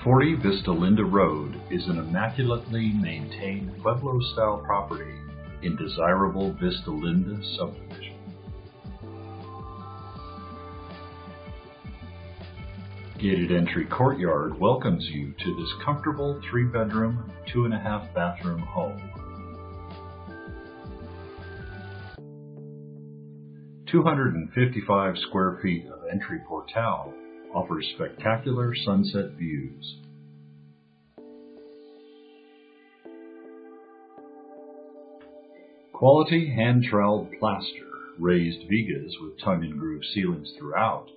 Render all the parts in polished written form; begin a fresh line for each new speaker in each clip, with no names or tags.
40 Vista Linda Road is an immaculately maintained Pueblo-style property in desirable Vista Linda subdivision. Gated entry courtyard welcomes you to this comfortable 3-bedroom, 2.5-bathroom home. 255 square feet of entry portal offers spectacular sunset views. Quality hand-troweled plaster, raised vigas with tongue-and-groove ceilings throughout,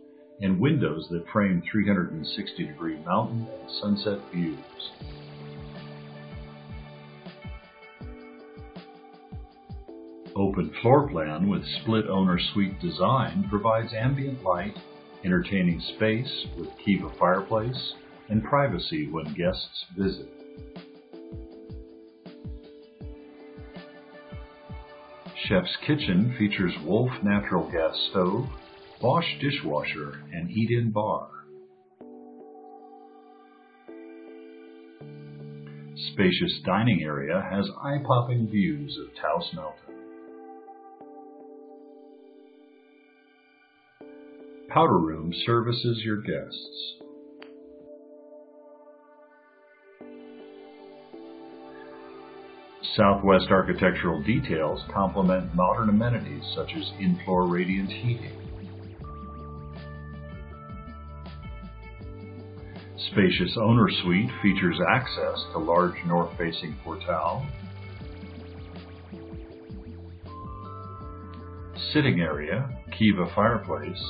and windows that frame 360-degree mountain and sunset views. Open floor plan with split owner suite design provides ambient light, entertaining space with kiva fireplace, and privacy when guests visit. Chef's kitchen features Wolf natural gas stove, Bosch dishwasher, and eat-in bar. Spacious dining area has eye-popping views of Taos Mountain. Powder room services your guests. Southwest architectural details complement modern amenities such as in-floor radiant heating. Spacious owner suite features access to large north-facing portal, sitting area, kiva fireplace,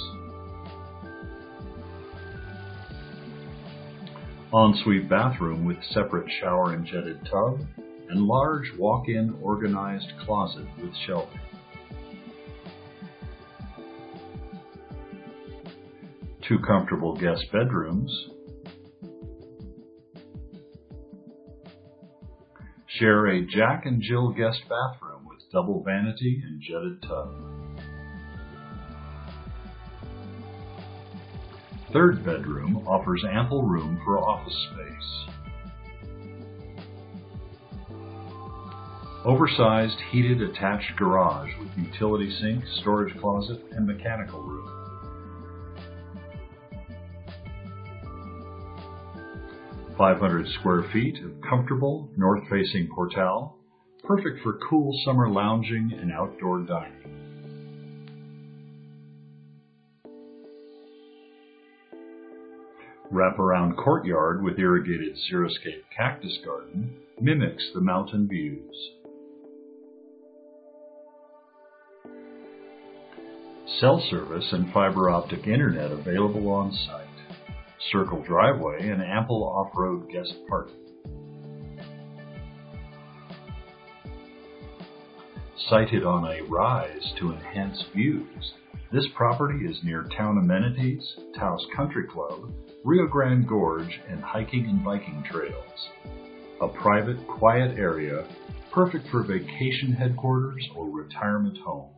ensuite bathroom with separate shower and jetted tub, and large walk-in organized closet with shelving. Two comfortable guest bedrooms. Share a Jack and Jill guest bathroom with double vanity and jetted tub. Third bedroom offers ample room for office space. Oversized heated attached garage with utility sink, storage closet, and mechanical room. .500 square feet of comfortable north-facing portal, perfect for cool summer lounging and outdoor dining. Wraparound courtyard with irrigated xeriscape cactus garden mimics the mountain views. Cell service and fiber optic internet available on site. Circle driveway and ample off-road guest parking. Sited on a rise to enhance views, this property is near town amenities, Taos Country Club, Rio Grande Gorge, and hiking and biking trails. A private, quiet area, perfect for vacation headquarters or retirement home.